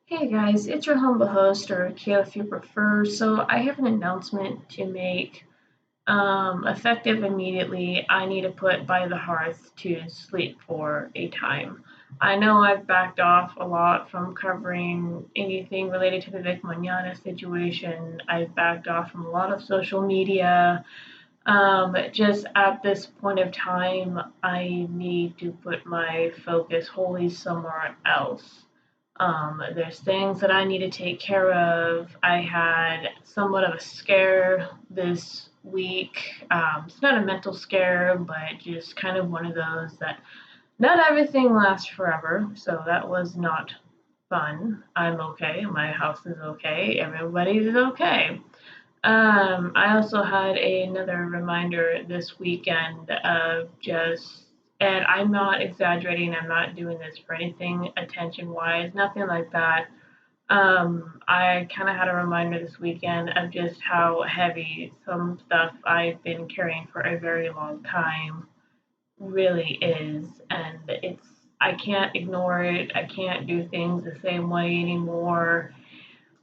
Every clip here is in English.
Hey guys, it's your humble host, or Kale if you prefer. So I have an announcement to make. Effective immediately, I need to put by the hearth to sleep for a time. I know I've backed off a lot from covering anything related to the Vic Manana situation. I've backed off from a lot of social media. Just at this point of time, I need to put my focus wholly somewhere else. There's things that I need to take care of. I had somewhat of a scare this week. It's not a mental scare, but just kind of one of those that not everything lasts forever. So that was not fun. I'm okay. My house is okay. Everybody's okay. I also had another reminder this weekend of just, and I'm not exaggerating, I'm not doing this for anything attention wise, nothing like that. I kind of had a reminder this weekend of just how heavy some stuff I've been carrying for a very long time really is. And I can't ignore it, I can't do things the same way anymore.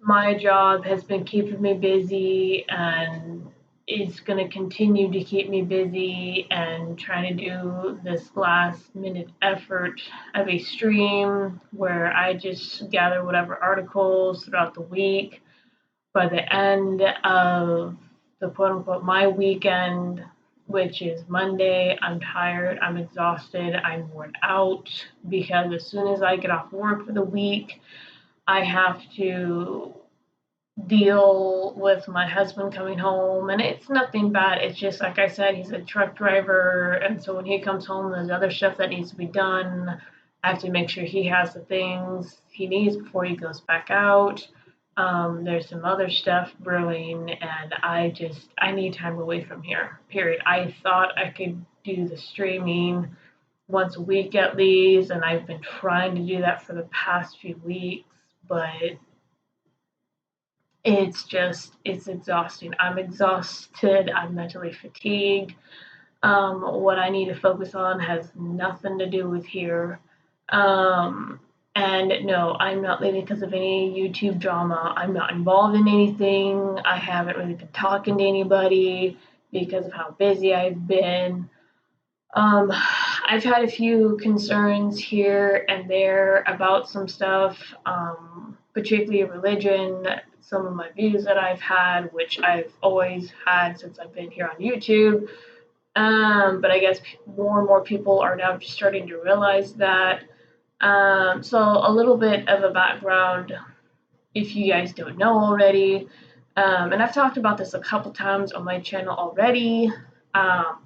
My job has been keeping me busy and it's going to continue to keep me busy and trying to do this last minute effort of a stream where I just gather whatever articles throughout the week. By the end of the quote unquote my weekend, which is Monday, I'm tired, I'm exhausted, I'm worn out because as soon as I get off work for the week, I have to deal with my husband coming home, and it's nothing bad. It's just like I said, he's a truck driver, and so when he comes home, there's other stuff that needs to be done. I have to make sure he has the things he needs before he goes back out. There's some other stuff brewing, and I need time away from here. Period. I thought I could do the streaming once a week at least, and I've been trying to do that for the past few weeks, but it's exhausting. I'm exhausted. I'm mentally fatigued. What I need to focus on has nothing to do with here. Um, and no, I'm not leaving because of any YouTube drama. I'm not involved in anything. I haven't really been talking to anybody because of how busy I've been. I've had a few concerns here and there about some stuff, particularly religion, some of my views that I've had, which I've always had since I've been here on YouTube. But I guess more and more people are now just starting to realize that. So, a little bit of a background if you guys don't know already. And I've talked about this a couple times on my channel already.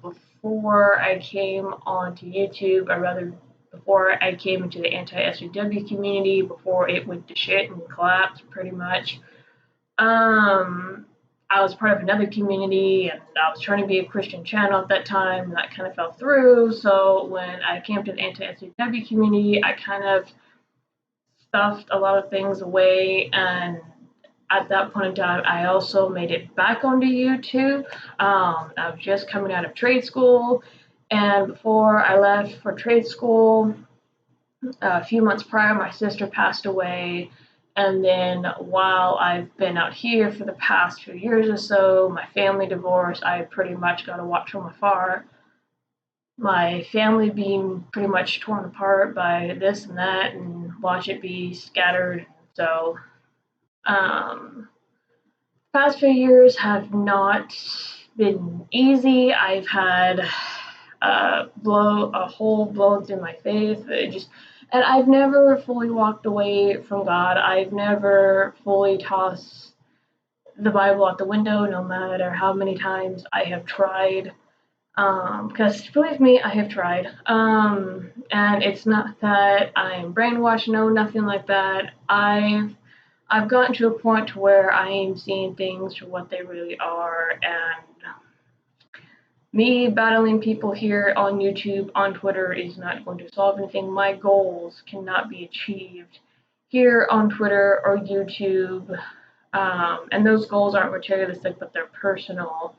Before I came onto YouTube, or rather, before I came into the anti-SJW community, before it went to shit and collapsed pretty much, I was part of another community and I was trying to be a Christian channel at that time, and that kind of fell through. So when I came to the anti-SJW community, I kind of stuffed a lot of things away, and at that point in time, I also made it back onto YouTube. I was just coming out of trade school, and before I left for trade school, a few months prior, my sister passed away. And then while I've been out here for the past few years or so, my family divorced, I pretty much got to watch from afar. My family being pretty much torn apart by this and that, and watch it be scattered. So, um, past few years have not been easy. I've had a hole blown through my faith. And I've never fully walked away from God. I've never fully tossed the Bible out the window, no matter how many times I have tried. Because believe me, I have tried. And it's not that I'm brainwashed, no, nothing like that. I've gotten to a point where I am seeing things for what they really are, and me battling people here on YouTube, on Twitter, is not going to solve anything. My goals cannot be achieved here on Twitter or YouTube, and those goals aren't materialistic, but they're personal.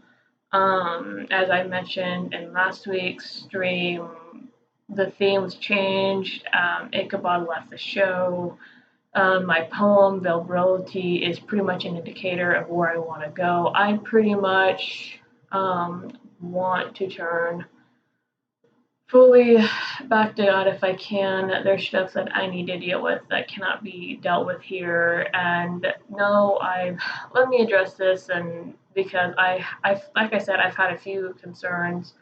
As I mentioned in last week's stream, the theme was changed. Ichabod left the show. My poem availability is pretty much an indicator of where I want to go. I pretty much want to turn fully back to God if I can. There's stuff that I need to deal with that cannot be dealt with here, and no, I let me address this, and because I like I said, I've had a few concerns.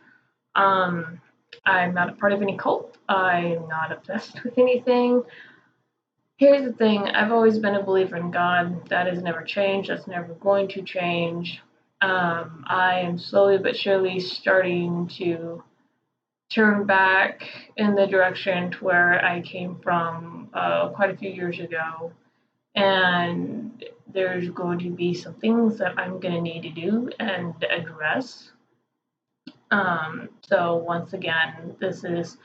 Um, I'm not a part of any cult. I'm not obsessed with anything. Here's the thing, I've always been a believer in God. That has never changed. That's never going to change. I am slowly but surely starting to turn back in the direction to where I came from quite a few years ago. And there's going to be some things that I'm going to need to do and address. So, once again, this is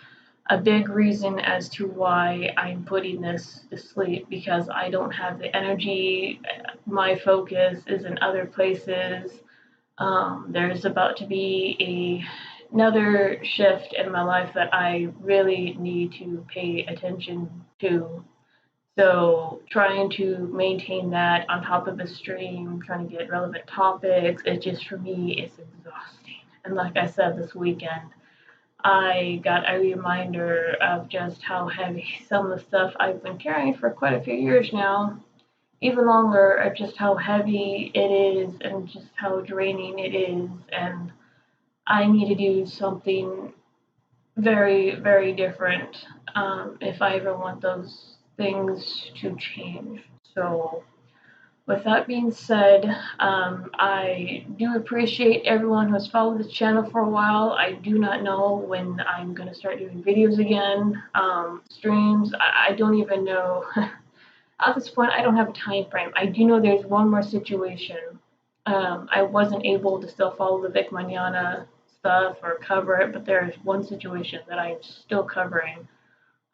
a big reason as to why I'm putting this to sleep because I don't have the energy. My focus is in other places. There's about to be another shift in my life that I really need to pay attention to. So, trying to maintain that on top of the stream, trying to get relevant topics, it just for me, it's exhausting. And like I said this weekend, I got a reminder of just how heavy some of the stuff I've been carrying for quite a few years now, even longer, of just how heavy it is and just how draining it is. And I need to do something very, very different if I ever want those things to change. So, with that being said, I do appreciate everyone who has followed this channel for a while. I do not know when I'm going to start doing videos again, streams. I don't even know. At this point, I don't have a time frame. I do know there's one more situation. I wasn't able to still follow the Vic Manana stuff or cover it, but there's one situation that I'm still covering.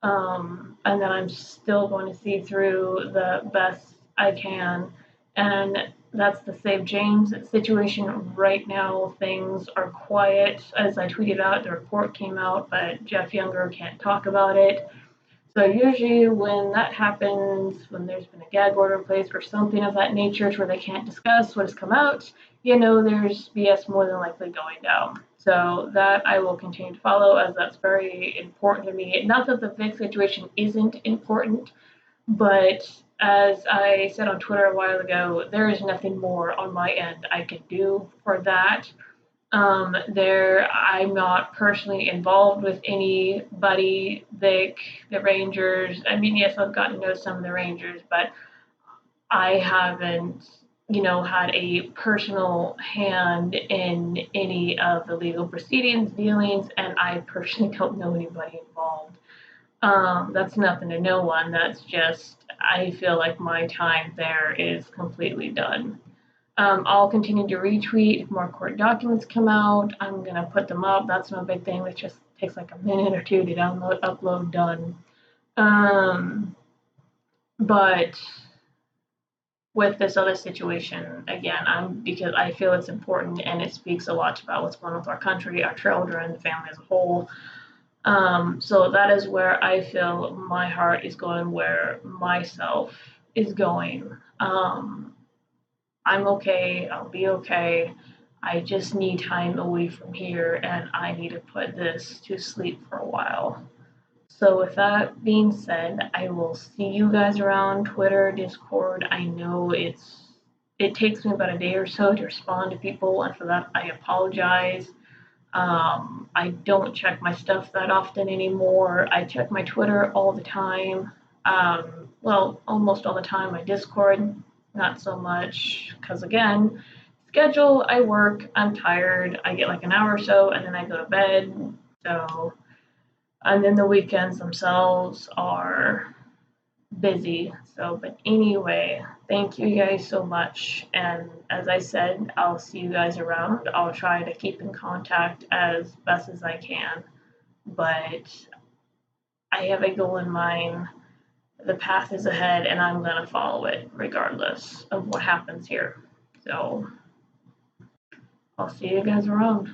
And then I'm still going to see through the best I can. And that's the Save James situation. Right now, things are quiet. As I tweeted out, the report came out, but Jeff Younger can't talk about it. So usually when that happens, when there's been a gag order in place or something of that nature to where they can't discuss what has come out, there's BS more than likely going down. So that I will continue to follow as that's very important to me. Not that the Vic situation isn't important, but as I said on Twitter a while ago, there is nothing more on my end I can do for that. I'm not personally involved with anybody, the Rangers. I mean, yes, I've gotten to know some of the Rangers, but I haven't, had a personal hand in any of the legal proceedings, dealings, and I personally don't know anybody involved. That's nothing to no one. That's just, I feel like my time there is completely done. I'll continue to retweet if more court documents come out. I'm gonna put them up. That's no big thing. It just takes like a minute or two to download, upload, done. But with this other situation, again, because I feel it's important and it speaks a lot about what's going on with our country, our children, the family as a whole. So that is where I feel my heart is going, where myself is going. I'm okay. I'll be okay. I just need time away from here and I need to put this to sleep for a while. So, with that being said, I will see you guys around Twitter, Discord. I know it takes me about a day or so to respond to people, and for that, I apologize. I don't check my stuff that often anymore. I check my Twitter all the time. Well, almost all the time. My Discord, not so much, because again, schedule, I work, I'm tired, I get like an hour or so, and then I go to bed. So, and then the weekends themselves are busy. So, but anyway, thank you guys so much. And as I said, I'll see you guys around. I'll try to keep in contact as best as I can. But I have a goal in mind. The path is ahead, and I'm going to follow it regardless of what happens here. So, I'll see you guys around.